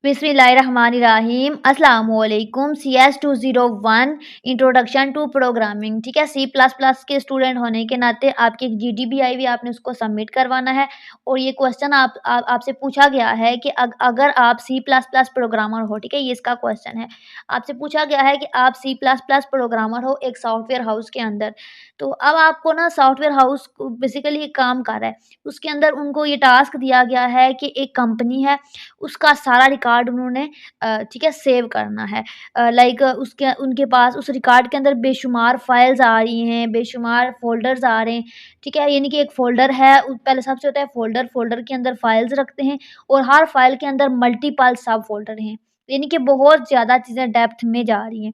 बिस्मिल्लाहिर्रहमानिर्रहीम अस्सलामुअलैकुम। CS 201 introduction to programming. ठीक है, सी प्लस प्लस के स्टूडेंट होने के नाते आपकी एक GDB आई हुई है, आपने उसको सबमिट करवाना है। और ये क्वेश्चन आपसे पूछा गया है कि अगर आप सी प्लस प्लस प्रोग्रामर हो, ठीक है, ये इसका क्वेश्चन है। आपसे पूछा गया है कि आप सी प्लस प्लस प्रोग्रामर हो एक सॉफ्टवेयर हाउस के अंदर। तो अब आपको ना सॉफ्टवेयर हाउस बेसिकली काम कर रहा है, उसके अंदर उनको ये टास्क दिया गया है कि एक कंपनी है, उसका सारा रिकॉर्ड उन्होंने ठीक है सेव करना है। लाइक उसके उनके पास उस रिकॉर्ड के अंदर बेशुमार फाइल्स आ रही हैं, बेशुमार फ़ोल्डर्स आ रहे हैं, ठीक है? यानी कि एक फ़ोल्डर है पहले सबसे होता है फ़ोल्डर, फ़ोल्डर के अंदर फाइल्स रखते हैं और हर फाइल के अंदर मल्टीपल सब फ़ोल्डर हैं। यानी कि बहुत ज़्यादा चीज़ें डेप्थ में जा रही हैं।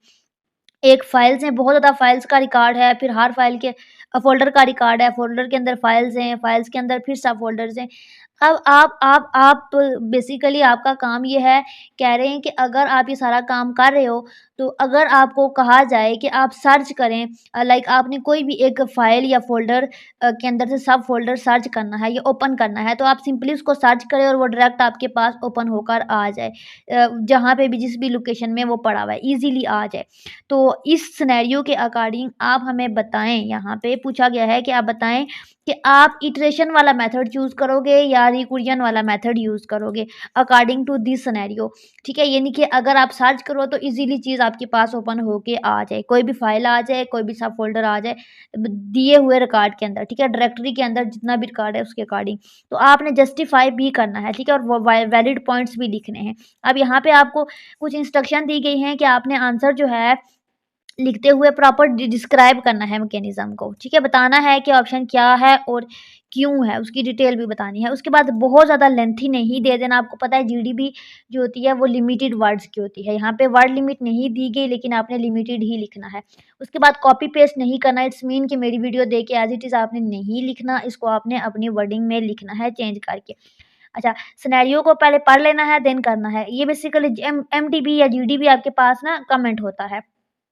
एक फ़ाइल्स हैं, बहुत ज़्यादा फ़ाइल्स का रिकॉर्ड है, फिर हर फ़ाइल के फ़ोल्डर का रिकॉर्ड है, फ़ोल्डर के अंदर फ़ाइल्स हैं, फ़ाइल्स के अंदर फिर सब फ़ोल्डर्स हैं। अब आप बेसिकली आपका काम ये है, कह रहे हैं कि अगर आप ये सारा काम कर रहे हो, तो अगर आपको कहा जाए कि आप सर्च करें लाइक आपने कोई भी एक फ़ाइल या फ़ोल्डर के अंदर से सब फ़ोल्डर सर्च करना है या ओपन करना है, तो आप सिंपली उसको सर्च करें और वो डायरेक्ट आपके पास ओपन होकर आ जाए। जहाँ पे भी जिस भी लोकेशन में वो पड़ा हुआ है, ईज़िली आ जाए। तो इस सिनेरियो के अकॉर्डिंग आप हमें बताएँ, यहाँ पे पूछा गया है कि आप बताएँ कि आप इटरेशन वाला मेथड चूज़ करोगे या रिकर्जन वाला मेथड यूज़ करोगे अकॉर्डिंग टू दिस सिनेरियो। ठीक है, यानी कि अगर आप सर्च करो तो इजीली चीज़ आपके पास ओपन होके आ जाए, कोई भी फाइल आ जाए, कोई भी सब फ़ोल्डर आ जाए दिए हुए रिकॉर्ड के अंदर, ठीक है, डायरेक्टरी के अंदर जितना भी रिकॉर्ड है उसके अकॉर्डिंग। तो आपने जस्टिफाई भी करना है, ठीक है, और वो वैलिड पॉइंट्स भी लिखने हैं। अब यहाँ पे आपको कुछ इंस्ट्रक्शन दी गई हैं कि आपने आंसर जो है लिखते हुए प्रॉपर डिस्क्राइब करना है मैकेनिज़्म को, ठीक है? बताना है कि ऑप्शन क्या है और क्यों है, उसकी डिटेल भी बतानी है। उसके बाद बहुत ज़्यादा लेंथी नहीं दे देना, आपको पता है जीडीपी जो होती है वो लिमिटेड वर्ड्स की होती है। यहाँ पे वर्ड लिमिट नहीं दी गई लेकिन आपने लिमिटेड ही लिखना है। उसके बाद कॉपी पेस्ट नहीं करना, इट्स मीन कि मेरी वीडियो देख के एज़ इट इज़ आपने नहीं लिखना, इसको आपने अपनी वर्डिंग में लिखना है चेंज करके। अच्छा, सिनेरियो को पहले पढ़ लेना है देन करना है। ये बेसिकली एमटीबी या जीडीबी आपके पास ना कमेंट होता है।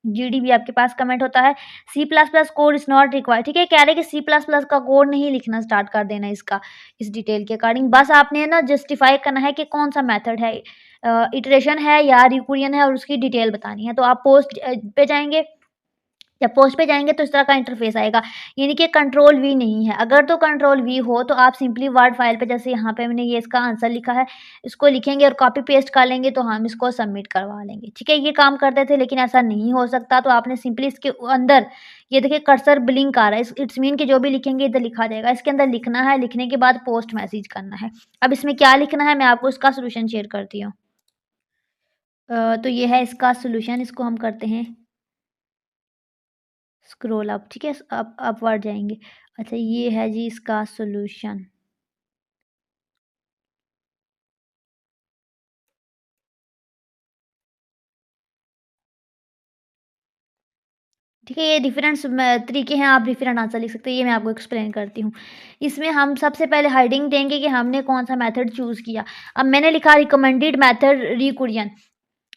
जीडीबी आपके पास कमेंट होता है, C plus plus code is not required, ठीक है? कह रहे हैं कि सी प्लस प्लस का कोड नहीं लिखना स्टार्ट कर देना इसका, इस डिटेल के अकॉर्डिंग। बस आपने ना जस्टिफाई करना है कि कौन-सा मेथड है इटरेशन है या रिकर्जन है और उसकी डिटेल बतानी है। तो आप पोस्ट पे जाएँगे, जब पोस्ट पे जाएँगे तो इस तरह का इंटरफ़ेस आएगा, यानी कि कंट्रोल वी नहीं है। अगर तो कंट्रोल वी हो तो आप सिंपली वर्ड फ़ाइल पे जैसे यहाँ पे मैंने ये इसका आंसर लिखा है, इसको लिखेंगे और कॉपी पेस्ट कर लेंगे तो हम इसको सबमिट करवा लेंगे। ठीक है, ये काम करते थे लेकिन ऐसा नहीं हो सकता तो आपने सिंपली इसके अंदर ये देखिए कर्सर ब्लिंक आ रहा है, इट्स मीन कि जो भी लिखेंगे इधर लिखा जाएगा। इसके अंदर लिखना है, लिखने के बाद पोस्ट मैसेज करना है। अब इसमें क्या लिखना है मैं आपको इसका सॉल्यूशन शेयर करती हूँ। तो ये है इसका सॉल्यूशन, इसको हम करते हैं स्क्रॉल अप, ठीक है? अप अपवर्ड जाएँगे। अच्छा ये है जी इसका सॉल्यूशन। ठीक है, ये डिफरेंट तरीके हैं, आप डिफरेंट आंसर लिख सकते हैं, ये मैं आपको एक्सप्लेन करती हूँ। इसमें हम सबसे पहले हेडिंग देंगे कि हमने कौन-सा मेथड चूज़ किया। अब मैंने लिखा रिकमेंडेड मेथड रिकर्जन।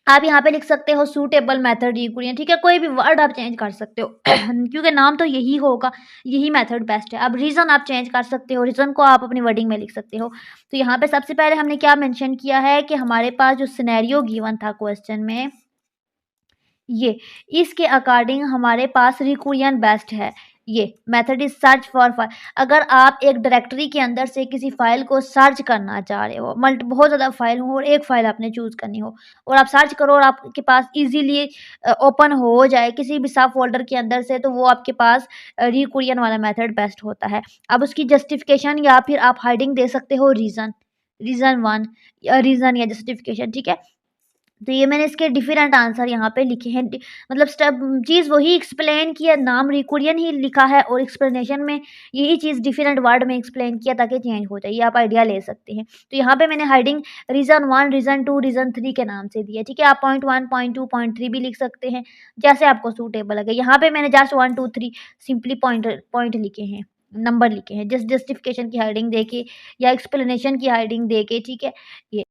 आप यहाँ पे लिख सकते हो सूटेबल मेथड रिकर्जन, ठीक है? कोई भी वर्ड आप चेंज कर सकते हो क्योंकि नाम तो यही होगा, यही मेथड बेस्ट है। अब रीज़न आप चेंज कर सकते हो, रीज़न को आप अपनी वर्डिंग में लिख सकते हो। तो यहाँ पे सबसे पहले हमने क्या मेंशन किया है कि हमारे पास जो सिनेरियो गिवन था क्वेश्चन में ये, इसके अकॉर्डिंग हमारे पास रिकर्जन बेस्ट है। ये method is search for file. अगर आप एक डायरेक्टरी के अंदर से किसी फाइल को सर्च करना चाह रहे हो, बहुत ज़्यादा फाइल हो और एक फाइल आपने चूज़ करनी हो और आप सर्च करो और आपके पास इज़िली ओपन हो जाए किसी भी सब फ़ोल्डर के अंदर से, तो वो आपके पास रिकर्जन वाला मेथड बेस्ट होता है। अब उसकी जस्टिफिकेशन या फिर आप हेडिंग दे सकते हो रीज़न, रीज़न 1 या रीज़न या जस्टिफिकेशन, ठीक है? तो ये मैंने इसके डिफरेंट आंसर यहाँ पे लिखे हैं मतलब स्टेप चीज़ वही एक्सप्लेन किया, नाम रिकुरियन ही लिखा है और एक्सप्लेनेशन में यही चीज़ डिफरेंट वर्ड में एक्सप्लेन किया ताकि चेंज हो जाए, ये आप आइडिया ले सकते हैं। तो यहाँ पे मैंने हेडिंग रीज़न 1, रीज़न 2, रीज़न 3 के नाम से दिया, ठीक है? आप पॉइंट 1, पॉइंट 2, पॉइंट 3 भी लिख सकते हैं, जैसे आपको सूटेबल लगे। यहाँ पे मैंने जस्ट 1, 2, 3 सिंपली पॉइंट पॉइंट लिखे हैं, नंबर लिखे हैं, जस्ट जस्टिफिकेशन की हेडिंग देके या एक्सप्लेनेशन की हेडिंग देके, ठीक है? ये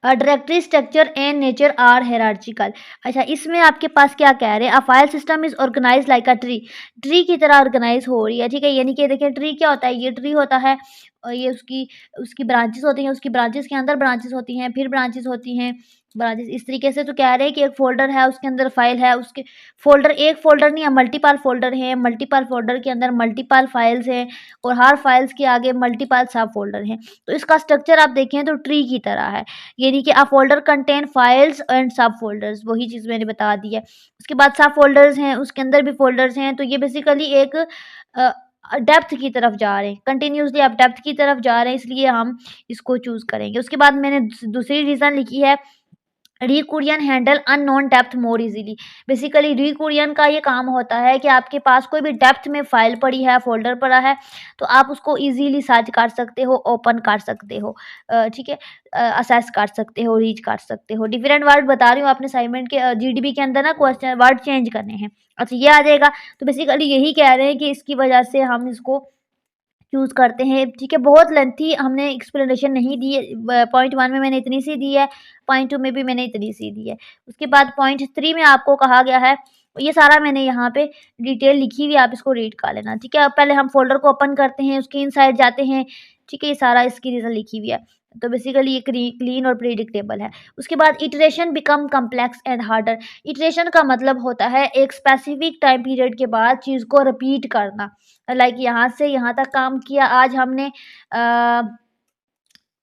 directory structure and nature are hierarchical. अच्छा, इसमें आपके पास क्या कह रहे हैं, a file system is organise like a tree. Tree की तरह ऑर्गेनाइज हो रही है, ठीक है। यानी कि देखिए ट्री क्या होता है, ये ट्री होता है और ये उसकी उसकी ब्रांचेस होती हैं, उसकी ब्रांचेस के अंदर ब्रांचेस होती हैं, फिर ब्रांचेस होती हैं, ब्रांचेस इस तरीके से। तो कह रहे हैं कि एक फोल्डर है, उसके अंदर फाइल है, उसके फोल्डर एक फोल्डर नहीं है, मल्टीपल फोल्डर है, मल्टीपल फोल्डर के अंदर मल्टीपल फाइल्स हैं और हर फाइल्स के आगे मल्टीपल सब फोल्डर हैं। तो इसका स्ट्रक्चर आप देखें तो ट्री की तरह है, यानी कि अ फ़ोल्डर कंटेन फाइल्स एंड सब फ़ोल्डर्स, वही चीज़ मैंने बता दी है। उसके बाद सब फ़ोल्डर्स हैं, उसके अंदर भी फ़ोल्डर्स हैं, तो ये बेसिकली एक अ डेप्थ की तरफ जा रहे हैं, कंटिन्यूअसली आप डेप्थ की तरफ जा रहे हैं, इसलिए हम इसको चूज़ करेंगे। उसके बाद मैंने दूसरी रीज़न लिखी है, recursion handle unknown depth more easily. Basically recursion का ये काम होता है कि आपके पास कोई भी डेप्थ में फाइल पड़ी है, फोल्डर पड़ा है, तो आप उसको इजीली सर्च कर सकते हो, ओपन कर सकते हो, ठीक है, असेस कर सकते हो, रीच कर सकते हो। डिफरेंट वर्ड बता रही हूँ, आपने असाइनमेंट के जीडीबी के अंदर ना क्वेश्चन वर्ड चेंज करने हैं। अच्छा, ये आ जाएगा। तो बेसिकली यही कह रहे हैं कि इसकी वजह से हम इसको चूज़ करते हैं, ठीक है। बहुत लेंथी हमने एक्सप्लेनेशन नहीं दी है, पॉइंट 1 में मैंने इतनी सी दी है, पॉइंट 2 में भी मैंने इतनी सी दी है। उसके बाद पॉइंट 3 में आपको कहा गया है, ये सारा मैंने यहाँ पे डिटेल लिखी हुई है, आप इसको रीड कर लेना, ठीक है। अब पहले हम फ़ोल्डर को ओपन करते हैं, उसके इनसाइड जाते हैं, ठीक है, ये सारा इसकी रीज़न लिखी हुई है। तो बेसिकली ये क्लीन और प्रिडिक्टेबल है। उसके बाद iteration become complex and harder. Iteration का मतलब होता है एक स्पेसिफिक टाइम पीरियड के बाद चीज़ को रिपीट करना। लाइक यहाँ से यहाँ तक काम किया, आज हमने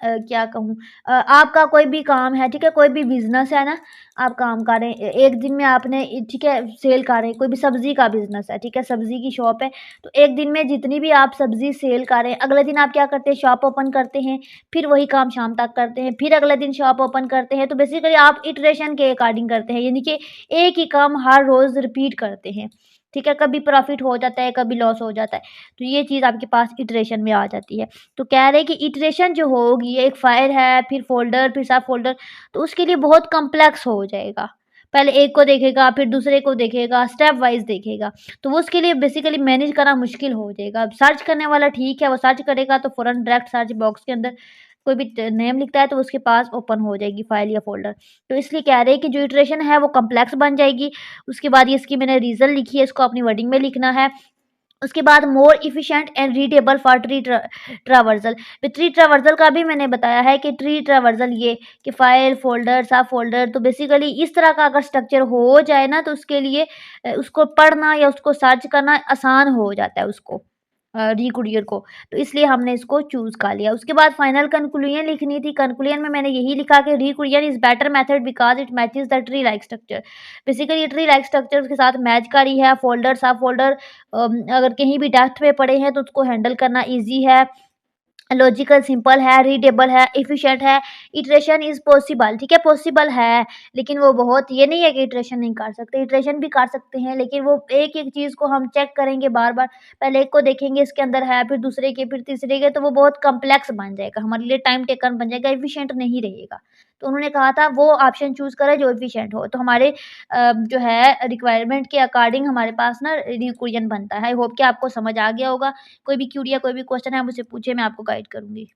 क्या कहूँ, आपका कोई भी काम है, ठीक है, कोई भी बिज़नेस है ना, आप काम कर रहे हैं, एक दिन में आपने ठीक है, सेल कर रहे हैं, कोई भी सब्ज़ी का बिज़नेस है, ठीक है, सब्ज़ी की शॉप है, तो एक दिन में जितनी भी आप सब्ज़ी सेल कर रहे हैं, अगले दिन आप क्या करते हैं, शॉप ओपन करते हैं, फिर वही काम शाम तक करते हैं, फिर अगले दिन शॉप ओपन करते हैं, तो बेसिकली आप इटरेशन के अकॉर्डिंग करते हैं, यानी कि एक ही काम हर रोज़ रिपीट करते हैं, ठीक है, कभी प्रॉफ़िट हो जाता है, कभी लॉस हो जाता है, तो ये चीज़ आपके पास इटरेशन में आ जाती है। तो कह रहे हैं कि इटरेशन जो होगी, एक फाइल है, फिर फ़ोल्डर, फिर सब फ़ोल्डर, तो उसके लिए बहुत कॉम्प्लेक्स हो जाएगा। पहले एक को देखेगा, फिर दूसरे को देखेगा, स्टेप वाइज़ देखेगा, तो वो उसके लिए बेसिकली मैनेज करना मुश्किल हो जाएगा। अब सर्च करने वाला ठीक है, वो सर्च करेगा तो फ़ौरन डायरेक्ट सर्च बॉक्स के अंदर कोई भी नेम लिखता है तो उसके पास ओपन हो जाएगी फाइल या फ़ोल्डर। तो इसलिए कह रहे हैं कि जो इटरेशन है वो कॉम्प्लेक्स बन जाएगी। उसके बाद ये इसकी मैंने रीज़न लिखी है, इसको अपनी वर्डिंग में लिखना है। उसके बाद more efficient and readable for tree traversal. Tree traversal का भी मैंने बताया है कि ट्री ट्रावर्सल ये कि फाइल फोल्डर सब फोल्डर, तो बेसिकली इस तरह का अगर स्ट्रक्चर हो जाए ना तो उसके लिए उसको पढ़ना या उसको सर्च करना आसान हो जाता है उसको, री-कुरियर को, तो इसलिए हमने इसको चूज़ कर लिया। उसके बाद फाइनल कंक्लूजन लिखनी थी, कंक्लूजन में मैंने यही लिखा कि recursion is better method because it matches the tree like structure. Basically tree like structure उसके साथ मैच कर रही है, फ़ोल्डर सब फ़ोल्डर अगर कहीं भी डेप्थ में पड़े हैं तो उसको हैंडल करना ईज़ी है, लॉजिकल सिंपल है, रीडेबल है, एफिशिएंट है, इटरेशन इज़ पॉसिबल, ठीक है, पॉसिबल है, लेकिन वो बहुत ये नहीं है कि इटरेशन नहीं कर सकते, इटरेशन भी कर सकते हैं, लेकिन वो एक-एक चीज़ को हम चेक करेंगे बार-बार, पहले एक को देखेंगे इसके अंदर है, फिर दूसरे के, फिर तीसरे के, तो वो बहुत कॉम्प्लेक्स बन जाएगा, हमारे लिए टाइम टेकन बन जाएगा, एफिशिएंट नहीं रहेगा। तो उन्होंने कहा था वो ऑप्शन चूज़ करें जो एफिशिएंट हो, तो हमारे जो है रिक्वायरमेंट के अकॉर्डिंग हमारे पास ना रिक्वेजन बनता है। आई होप कि आपको समझ आ गया होगा। कोई भी क्वेरी या कोई भी क्वेश्चन है मुझसे पूछिए, मैं आपको गाइड करूँगी।